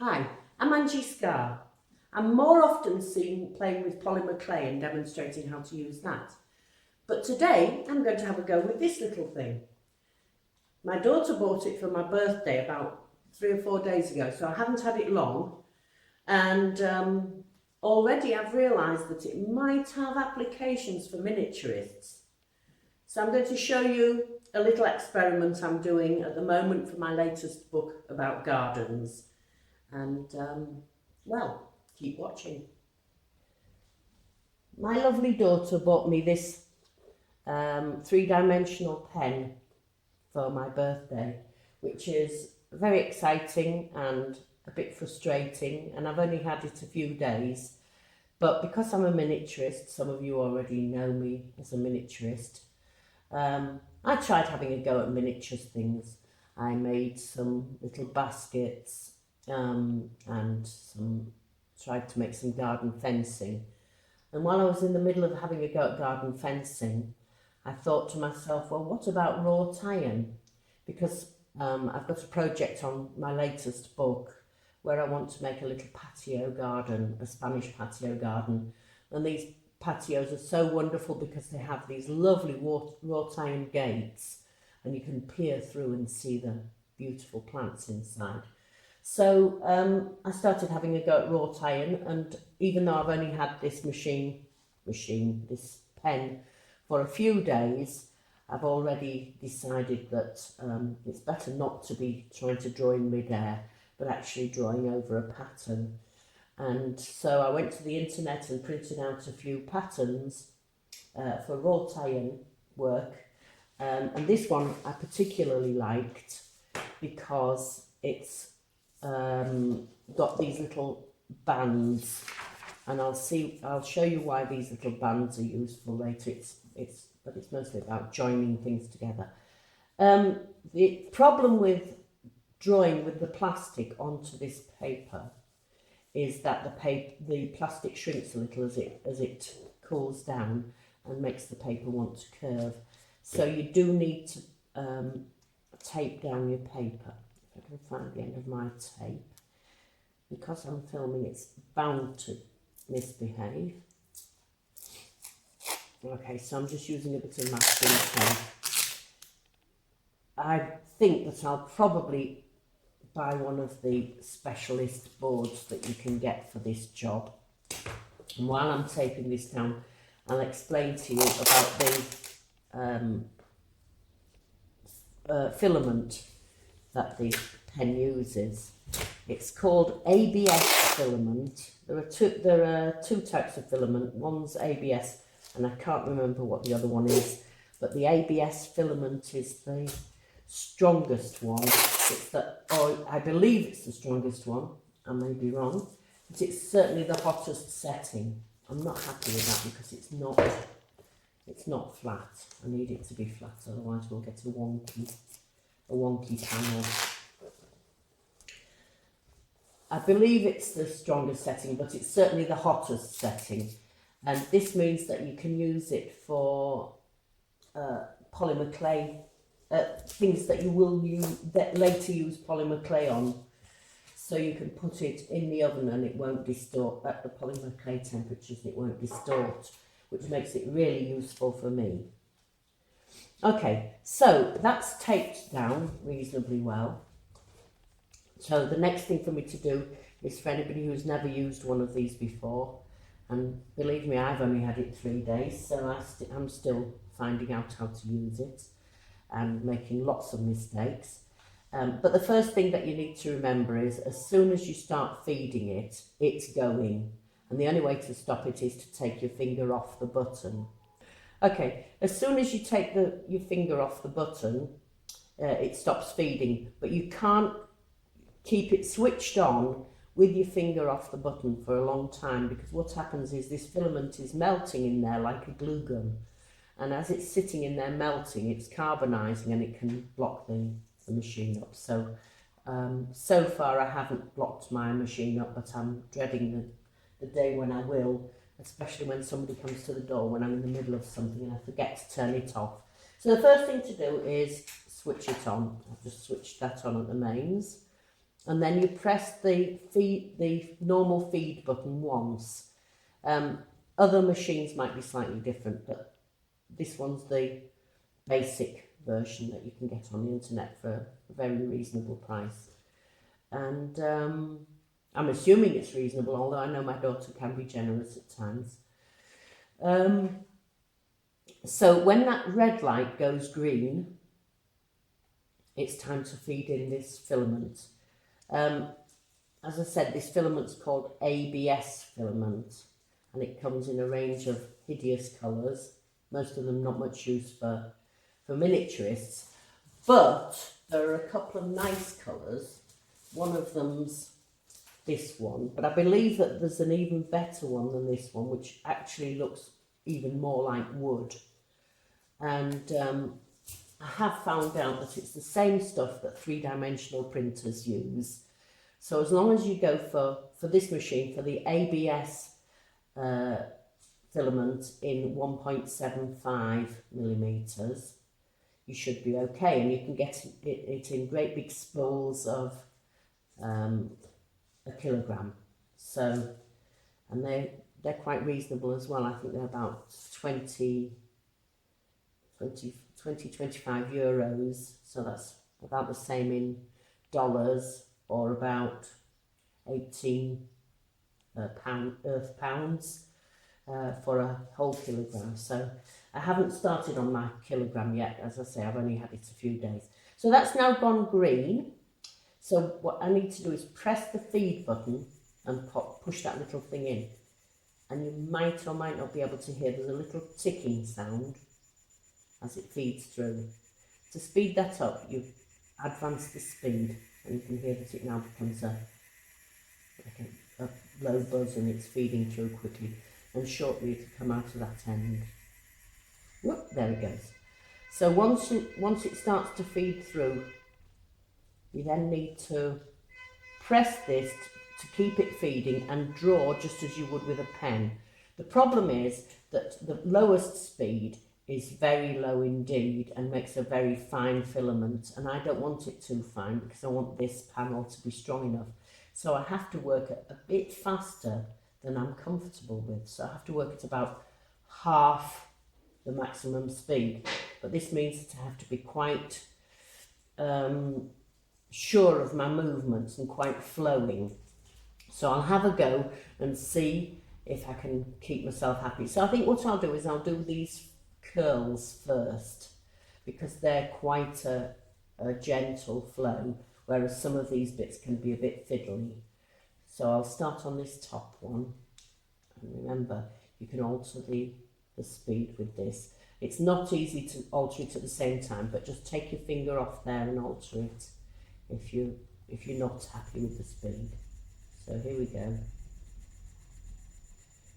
Hi, I'm Angie Scarr. I'm more often seen playing with polymer clay and demonstrating how to use that. But today I'm going to have a go with this little thing. My daughter bought it for my birthday about 3 or 4 days ago, so I haven't had it long. And already I've realised that it might have applications for miniaturists. So I'm going to show you a little experiment I'm doing at the moment for my latest book about gardens. And well, keep watching. My lovely daughter bought me this three-dimensional pen for my birthday, which is very exciting and a bit frustrating, and I've only had it a few days. But because I'm a miniaturist, some of you already know me as a miniaturist, I tried having a go at miniature things. I made some little baskets and tried to make some garden fencing. And while I was in the middle of having a go at garden fencing, I thought to myself, well, what about wrought iron? Because I've got a project on my latest book where I want to make a little patio garden, a Spanish patio garden. And these patios are so wonderful because they have these lovely wrought iron gates, and you can peer through and see the beautiful plants inside. So I started having a go at wrought iron, and even though I've only had this this pen for a few days, I've already decided that it's better not to be trying to draw in midair, but actually drawing over a pattern. And so I went to the internet and printed out a few patterns for wrought iron work. And this one I particularly liked because it's got these little bands, and I'll show you why these little bands are useful later. But it's mostly about joining things together. The problem with drawing with the plastic onto this paper is that the plastic shrinks a little as it cools down and makes the paper want to curve. So you do need to tape down your paper. If I can find the end of my tape, because I'm filming, it's bound to misbehave. Okay, so I'm just using a bit of masking tape. I think that I'll probably buy one of the specialist boards that you can get for this job. And while I'm taping this down, I'll explain to you about the filament that the pen uses. It's called ABS filament. There are two types of filament. One's ABS, and I can't remember what the other one is, but the ABS filament is the strongest one. I believe it's the strongest one. I may be wrong, but it's certainly the hottest setting. I'm not happy with that because it's not flat. I need it to be flat, otherwise we'll get a wonky panel. I believe it's the strongest setting, but it's certainly the hottest setting. And this means that you can use it for polymer clay, things that you will later use polymer clay on. So you can put it in the oven and it won't distort at the polymer clay temperatures. It won't distort, which makes it really useful for me. Okay, so that's taped down reasonably well. So the next thing for me to do is, for anybody who's never used one of these before, and believe me, I've only had it 3 days, so I'm still finding out how to use it and making lots of mistakes. But the first thing that you need to remember is, as soon as you start feeding it, it's going. And the only way to stop it is to take your finger off the button. Okay, as soon as you take your finger off the button, it stops feeding, but you can't keep it switched on with your finger off the button for a long time, because what happens is this filament is melting in there like a glue gun, and as it's sitting in there melting, it's carbonising and it can block the machine up. So so far I haven't blocked my machine up, but I'm dreading the day when I will, especially when somebody comes to the door when I'm in the middle of something and I forget to turn it off. So the first thing to do is switch it on. I've just switched that on at the mains. and then you press the normal feed button once. Other machines might be slightly different, but this one's the basic version that you can get on the internet for a very reasonable price. And I'm assuming it's reasonable, although I know my daughter can be generous at times. So when that red light goes green, it's time to feed in this filament. As I said, this filament's called ABS filament, and it comes in a range of hideous colours, most of them not much use for miniaturists, but there are a couple of nice colours. One of them's this one, but I believe that there's an even better one than this one, which actually looks even more like wood. And I have found out that it's the same stuff that three-dimensional printers use. So as long as you go for this machine, for the ABS filament in 1.75 millimeters, you should be okay, and you can get it in great big spools of a kilogram. So, and they're quite reasonable as well. I think they're about 25 euros, so that's about the same in dollars, or about 18 Earth pounds for a whole kilogram. So I haven't started on my kilogram yet. As I say, I've only had it a few days. So that's now gone green. So what I need to do is press the feed button and push that little thing in. And you might or might not be able to hear, there's a little ticking sound as it feeds through. To speed that up, you advance the speed, and you can hear that it now becomes a low buzz, and it's feeding through quickly. And shortly it'll come out of that end. Whoop, there it goes. So once it starts to feed through, you then need to press this to keep it feeding and draw just as you would with a pen. The problem is that the lowest speed is very low indeed and makes a very fine filament, and I don't want it too fine because I want this panel to be strong enough. So I have to work a bit faster than I'm comfortable with. So I have to work at about half the maximum speed, but this means that I have to be quite sure of my movements and quite flowing. So I'll have a go and see if I can keep myself happy. So I think what I'll do is I'll do these curls first, because they're quite a gentle flow, whereas some of these bits can be a bit fiddly. So I'll start on this top one, and remember you can alter the speed with this. It's not easy to alter it at the same time, but just take your finger off there and alter it if you're not happy with the speed. So here we go.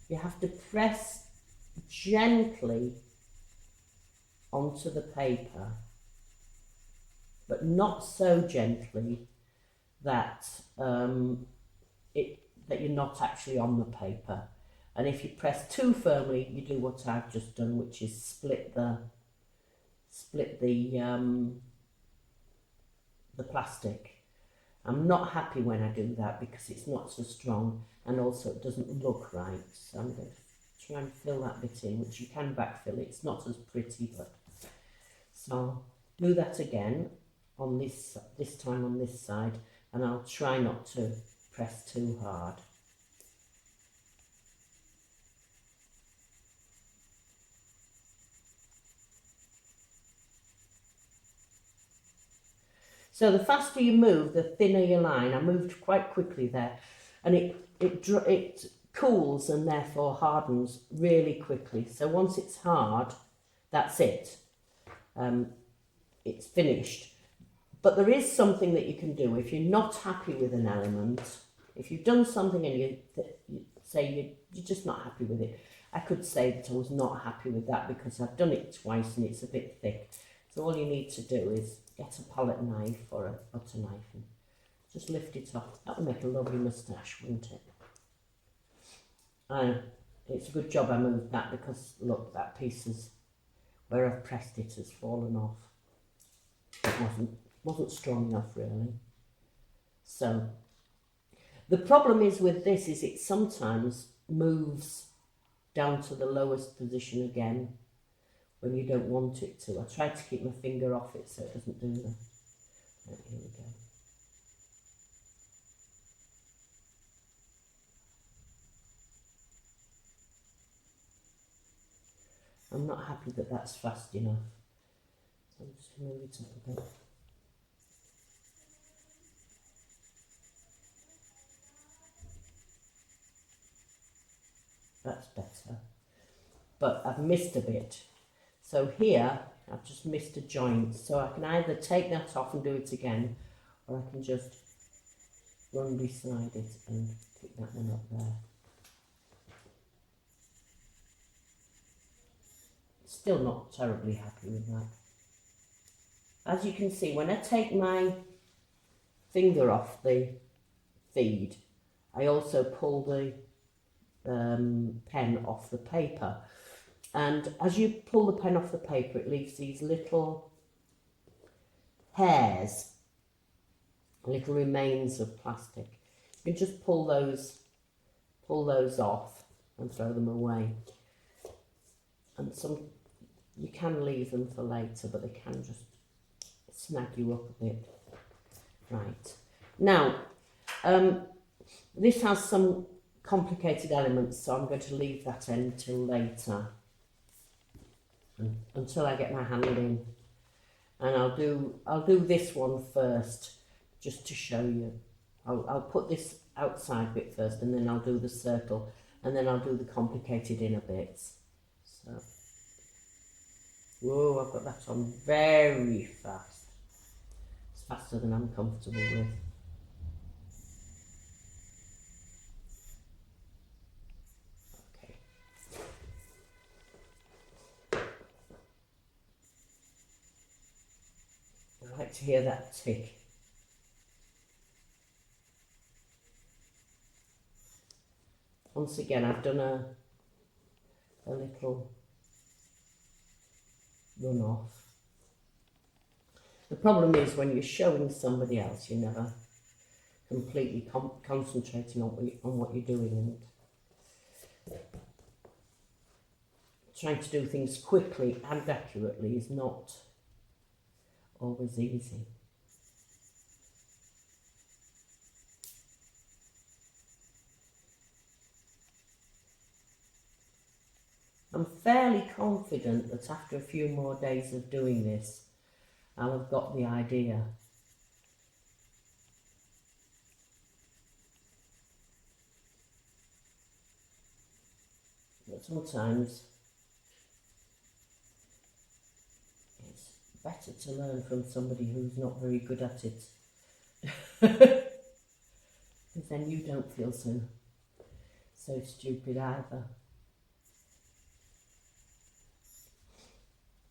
You have to press gently onto the paper, but not so gently that that you're not actually on the paper. And if you press too firmly, you do what I've just done, which is split the plastic. I'm not happy when I do that because it's not so strong, and also it doesn't look right. So I'm going to try and fill that bit in, which you can backfill. It's not as pretty, but so I'll do that again on this time on this side, and I'll try not to press too hard. So the faster you move, the thinner your line. I moved quite quickly there, and it cools and therefore hardens really quickly. So once it's hard, that's it. It's finished. But there is something that you can do if you're not happy with an element. If you've done something and you say you're just not happy with it. I could say that I was not happy with that because I've done it twice and it's a bit thick. So all you need to do is get a palette knife or a butter knife and just lift it off. That would make a lovely moustache, wouldn't it? And it's a good job I moved that, because look, that piece is, where I've pressed it, has fallen off. It wasn't strong enough really. So the problem is with this is it sometimes moves down to the lowest position again when you don't want it to. I try to keep my finger off it so it doesn't do that. Right, here we go. I'm not happy that that's fast enough. So I'm just going to move it up a bit. That's better. But I've missed a bit. So here, I've just missed a joint. So I can either take that off and do it again, or I can just run beside it and pick that one up there. Still not terribly happy with that. As you can see, when I take my finger off the feed, I also pull the pen off the paper. And as you pull the pen off the paper, it leaves these little hairs, little remains of plastic. You can just pull those off and throw them away. And you can leave them for later, but they can just snag you up a bit. Right. Now, this has some complicated elements, so I'm going to leave that end till later, until I get my hand in. And I'll do this one first, just to show you. I'll put this outside bit first, and then I'll do the circle, and then I'll do the complicated inner bits. So, whoa, I've got that on very fast. It's faster than I'm comfortable with. Okay. I like to hear that tick. Once again, I've done a little run off. The problem is when you're showing somebody else, you're never completely concentrating on what you're doing, and trying to do things quickly and accurately is not always easy. I'm fairly confident that after a few more days of doing this, I'll have got the idea. But sometimes it's better to learn from somebody who's not very good at it. Because then you don't feel so stupid either.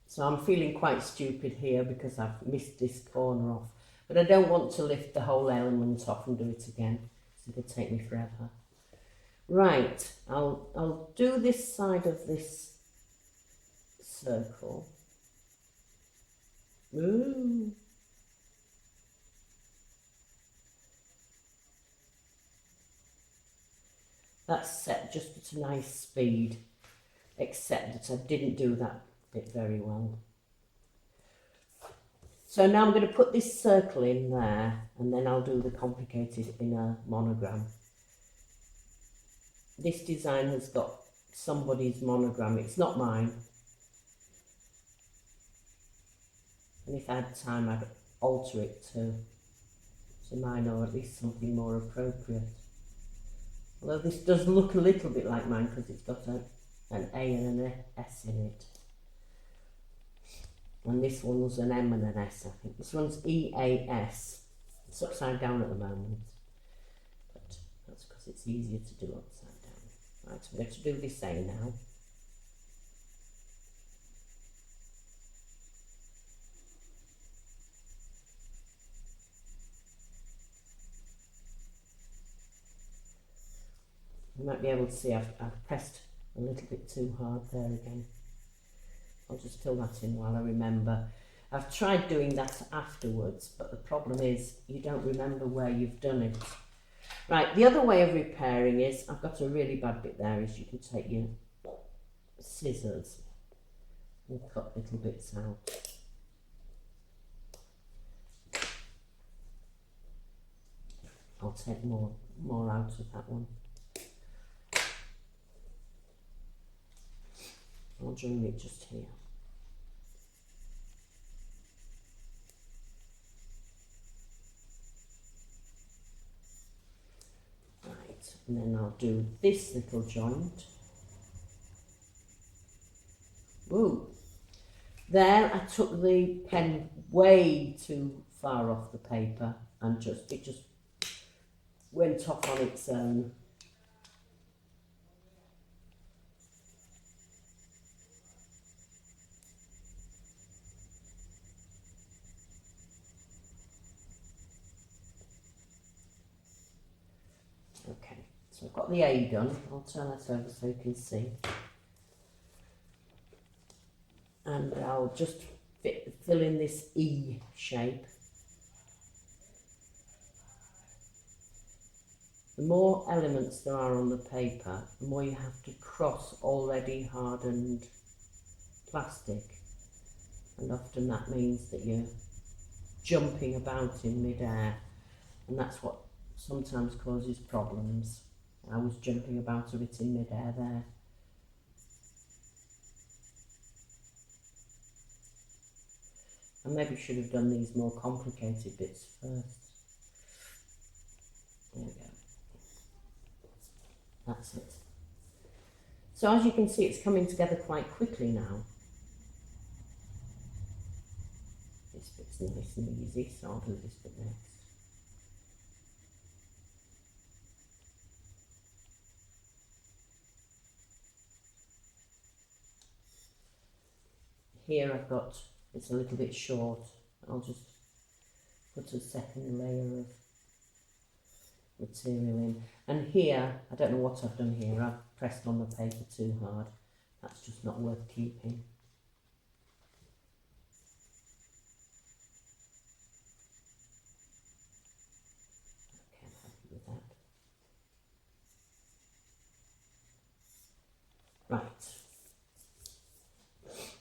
So I'm feeling quite stupid here because I've missed this corner off. But I don't want to lift the whole element off and do it again. So it'll take me forever. Right, I'll do this side of this circle. Ooh. That's set just at a nice speed, except that I didn't do that bit very well. So now I'm going to put this circle in there, and then I'll do the complicated inner monogram. This design has got somebody's monogram, it's not mine. And if I had time, I'd alter it to mine, or at least something more appropriate. Although this does look a little bit like mine because it's got an A and an S in it. And this one's an M and an S, I think. This one's EAS. It's upside down at the moment. But that's because it's easier to do upside down. Right, I'm going to do this A now. You might be able to see I've pressed a little bit too hard there again. I'll just fill that in while I remember. I've tried doing that afterwards, but the problem is you don't remember where you've done it. Right, the other way of repairing is, I've got a really bad bit there, is you can take your scissors and cut little bits out. I'll take more out of that one. I'll join it just here. Right, and then I'll do this little joint. Woo! There, I took the pen way too far off the paper and it just went off on its own. Okay, so I've got the A done. I'll turn that over so you can see. And I'll just fill in this E shape. The more elements there are on the paper, the more you have to cross already hardened plastic. And often that means that you're jumping about in midair, and that's what sometimes causes problems. I was jumping about a bit in midair there. I maybe should have done these more complicated bits first. There we go. That's it. So as you can see, it's coming together quite quickly now. This bit's nice and easy, so I'll do this bit next. Here I've got, it's a little bit short. I'll just put a second layer of material in. And here, I don't know what I've done here. I've pressed on the paper too hard. That's just not worth keeping. Okay, I'm happy with that. Right.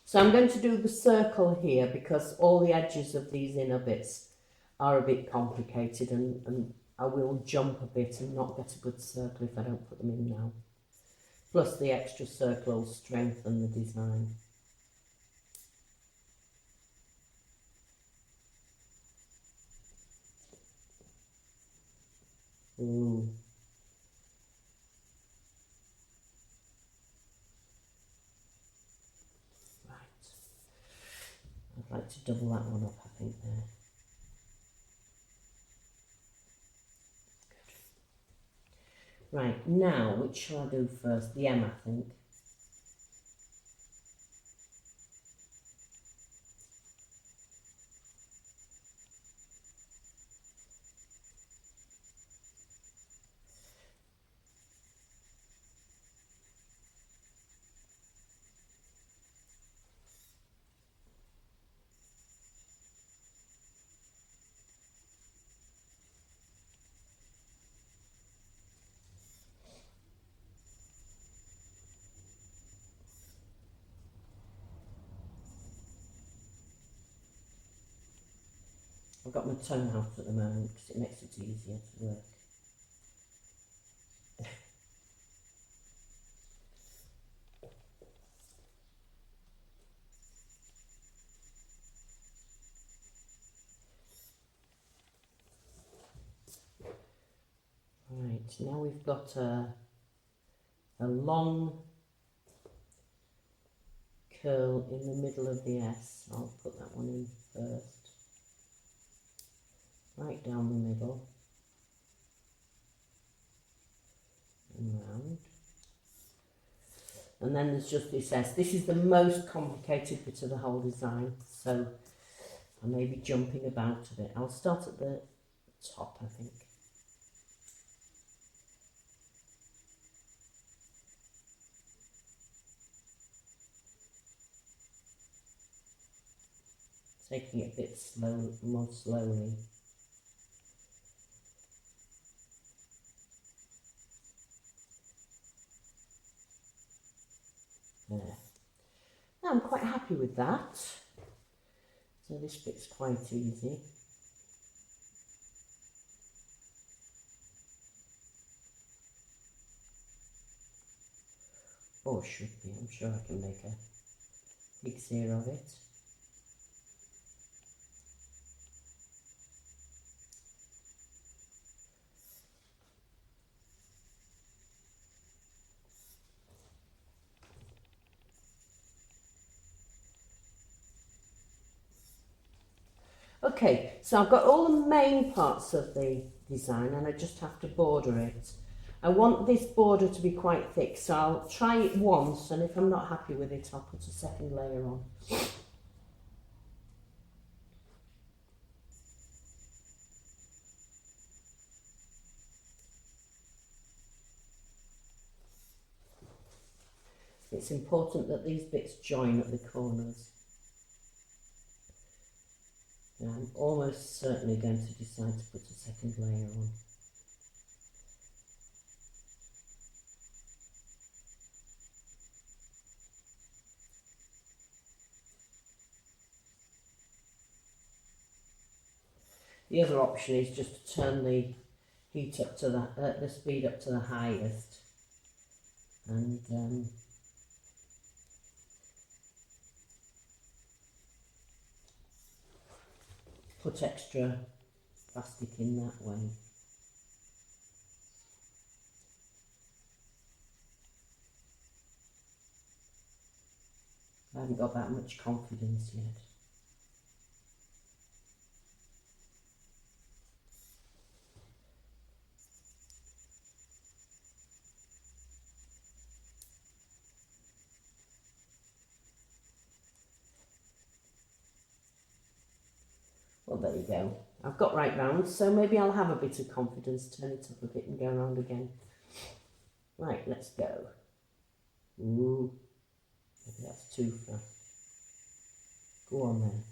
So I'm going to do the circle here because all the edges of these inner bits are a bit complicated, and I will jump a bit and not get a good circle if I don't put them in now. Plus the extra circle will strengthen the design. Ooh. Right. I'd like to double that one up, I think, there. Right, now, which shall I do first? The M, I think. I've got my tongue out at the moment because it makes it easier to work. Right, now we've got a long curl in the middle of the S. I'll put that one in first. Right down the middle and round. And then there's just this S. This is the most complicated bit of the whole design, so I may be jumping about a bit. I'll start at the top, I think. taking it a bit more slowly. There. Now I'm quite happy with that. So this bit's quite easy. Or should be. I'm sure I can make a big sear of it. Okay, so I've got all the main parts of the design and I just have to border it. I want this border to be quite thick, so I'll try it once, and if I'm not happy with it, I'll put a second layer on. It's important that these bits join at the corners. And I'm almost certainly going to decide to put a second layer on. The other option is just to turn the heat up to the speed up to the highest, and put extra plastic in that way. I haven't got that much confidence yet. Well, there you go. I've got right round, so maybe I'll have a bit of confidence, turn it up a bit and go around again. Right, let's go. Ooh, maybe that's too fast. Go on then.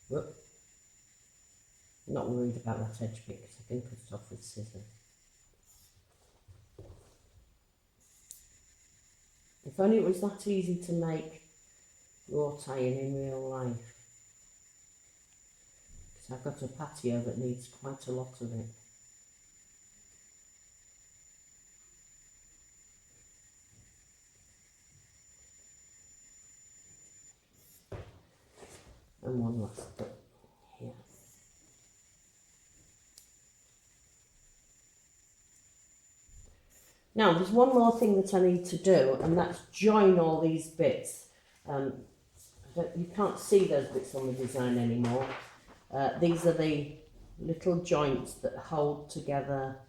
Whoop. I'm not worried about that edge bit because I can cut it off with scissors. If only it was that easy to make wrought iron in real life. Because I've got a patio that needs quite a lot of it. And one last bit here. Now there's one more thing that I need to do, and that's join all these bits. You can't see those bits on the design anymore. These are the little joints that hold together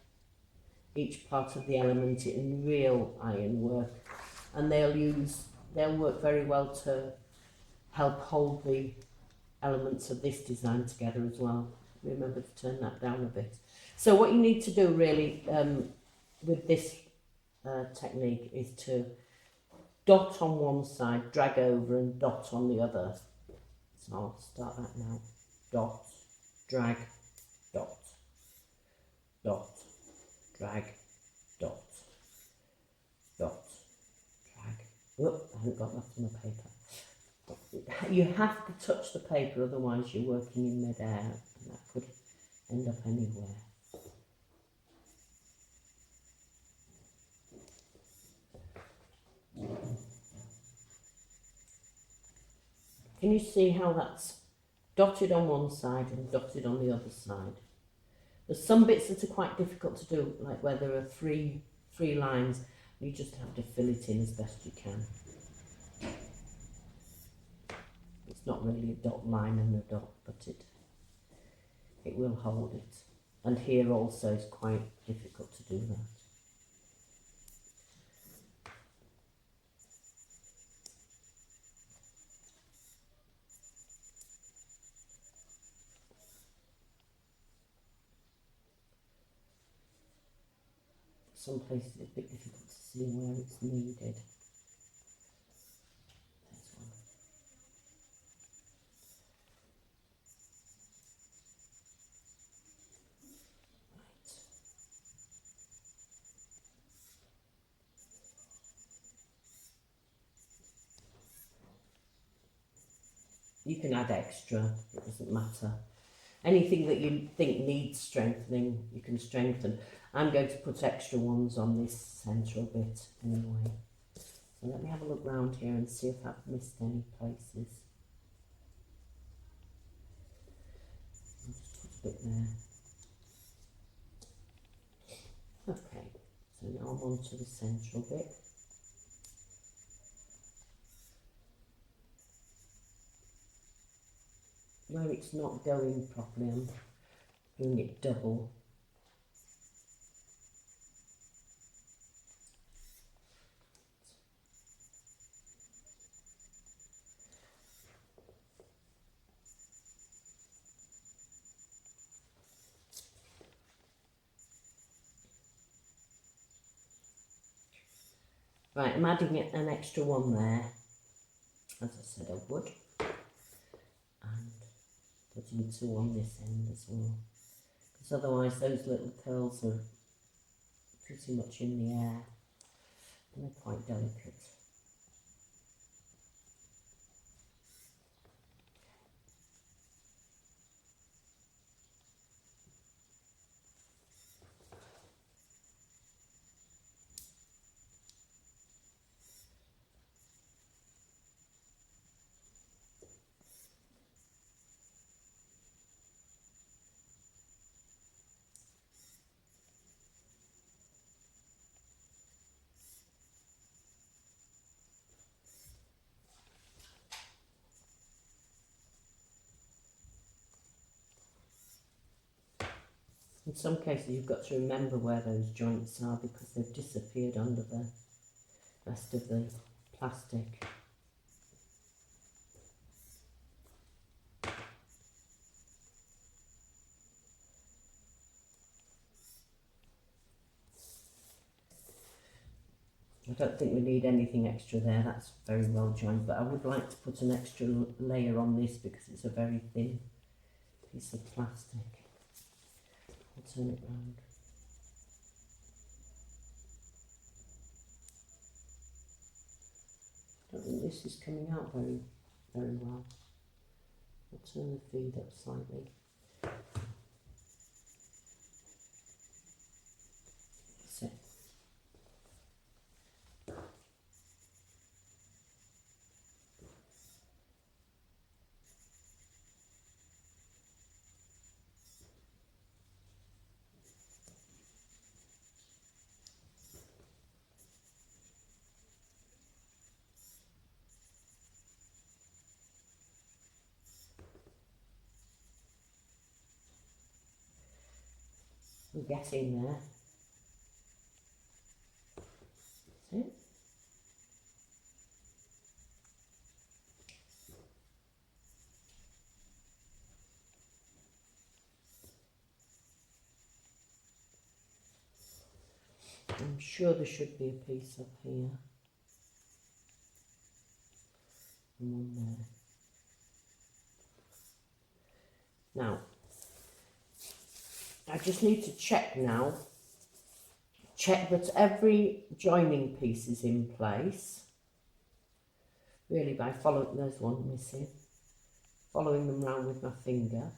each part of the element in real ironwork, and they'll work very well to help hold the elements of this design together as well. Remember to turn that down a bit. So what you need to do really with this technique is to dot on one side, drag over and dot on the other. So I'll start that now. Dot, drag, dot, dot, drag, dot, dot, drag. Whoop, I haven't got that on the paper. You have to touch the paper, otherwise you're working in mid-air, and that could end up anywhere. Can you see how that's dotted on one side and dotted on the other side? There's some bits that are quite difficult to do, like where there are three lines. You just have to fill it in as best you can. It's not really a dot line and a dot, but it will hold it. And here also is quite difficult to do that. some places it's a bit difficult to see where it's needed. There's one. Right. You can add extra, it doesn't matter. Anything that you think needs strengthening, you can strengthen. I'm going to put extra ones on this central bit anyway. So let me have a look round here and see if I've missed any places. I'll just put a bit there. Okay, so now I'm on to the central bit. Where it's not going properly, I'm doing it double. Right, I'm adding an extra one there, as I said I would, and putting two on this end as well, because otherwise those little curls are pretty much in the air and they're quite delicate. In some cases you've got to remember where those joints are because they've disappeared under the rest of the plastic. I don't think we need anything extra there, that's very well joined, but I would like to put an extra layer on this because it's a very thin piece of plastic. I'll turn it round. I don't think this is coming out very well. I'll turn the feed up slightly. That's it. We're getting there. That's it. I'm sure there should be a piece up here. And one there. Now, I just need to check now. Check that every joining piece is in place. Really by following, there's one missing. Following them round with my finger.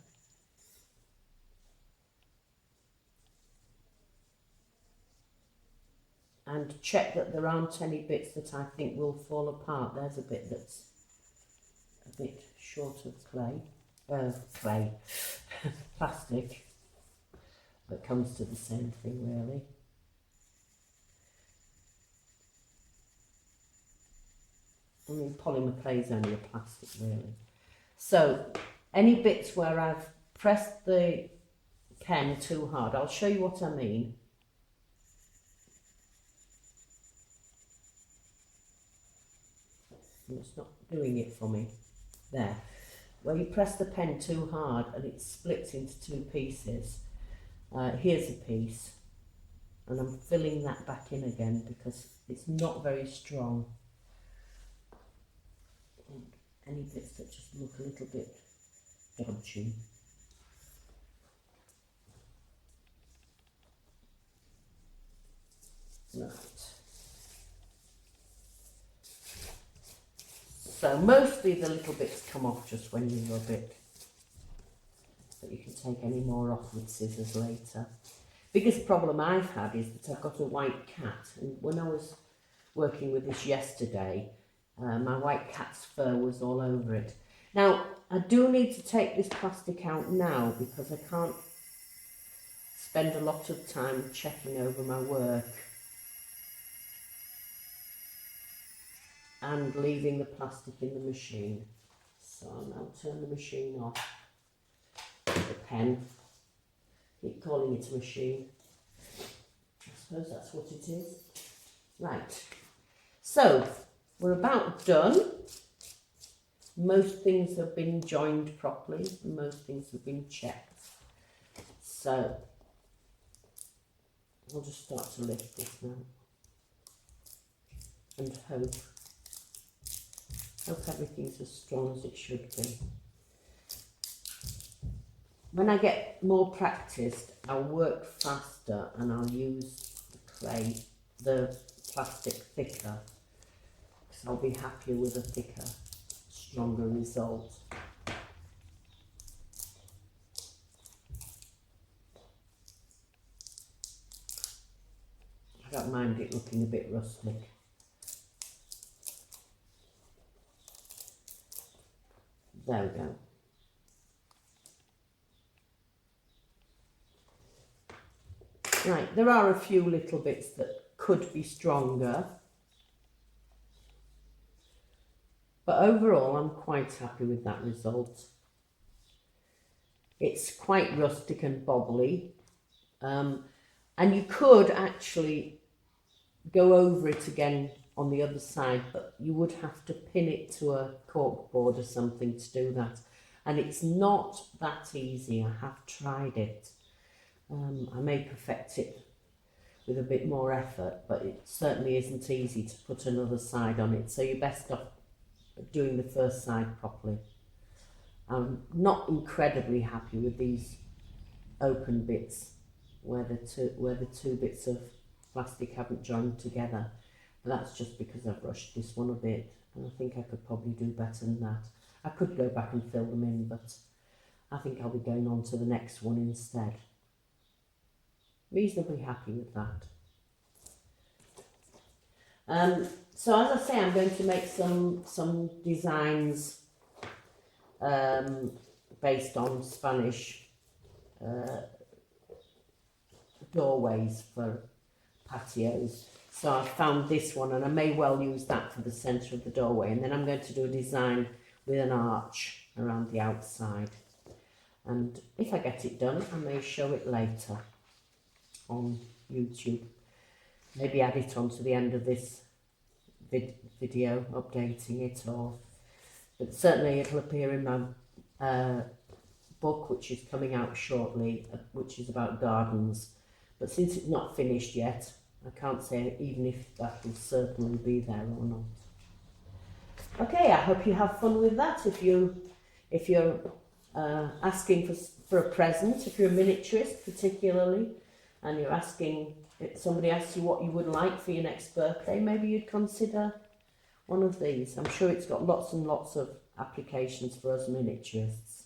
And check that there aren't any bits that I think will fall apart. There's a bit that's a bit short of plastic, that comes to the same thing really. I mean, polymer clay is only a plastic really. So any bits where I've pressed the pen too hard, I'll show you what I mean. It's not doing it for me. There. Where you press the pen too hard and it splits into two pieces. Here's a piece. and I'm filling that back in again because it's not very strong. And any bits that just look a little bit dodgy. Right. So mostly the little bits come off just when you rub it, but you can take any more off with scissors later. Biggest problem I've had is that I've got a white cat, and when I was working with this yesterday, my white cat's fur was all over it. Now, I do need to take this plastic out now because I can't spend a lot of time checking over my work and leaving the plastic in the machine. So I'll now turn the machine off. The pen. Keep calling it a machine. I suppose that's what it is. Right. So we're about done. Most things have been joined properly and most things have been checked. So I'll just start to lift this now and hope everything's as strong as it should be. When I get more practiced, I'll work faster and I'll use the plastic thicker, because I'll be happier with a thicker, stronger result. I don't mind it looking a bit rustic. There we go. Right, there are a few little bits that could be stronger, but overall I'm quite happy with that result. It's quite rustic and bobbly, and you could actually go over it again on the other side, but you would have to pin it to a cork board or something to do that, and it's not that easy. I have tried it. I may perfect it with a bit more effort, but it certainly isn't easy to put another side on it, so you're best off doing the first side properly. I'm not incredibly happy with these open bits where the two bits of plastic haven't joined together, but that's just because I've rushed this one a bit, and I think I could probably do better than that. I could go back and fill them in, but I think I'll be going on to the next one instead. Reasonably happy with that. So as I say, I'm going to make some designs based on Spanish doorways for patios. So I found this one, and I may well use that for the centre of the doorway, and then I'm going to do a design with an arch around the outside, and if I get it done I may show it later on YouTube. Maybe add it on to the end of this video, updating it, but certainly it'll appear in my book, which is coming out shortly, which is about gardens. But since it's not finished yet, I can't say even if that will certainly be there or not. Okay, I hope you have fun with that. If you're asking for a present, if you're a miniaturist particularly, and you're asking, somebody asks you what you would like for your next birthday, maybe you'd consider one of these. I'm sure it's got lots and lots of applications for us miniaturists.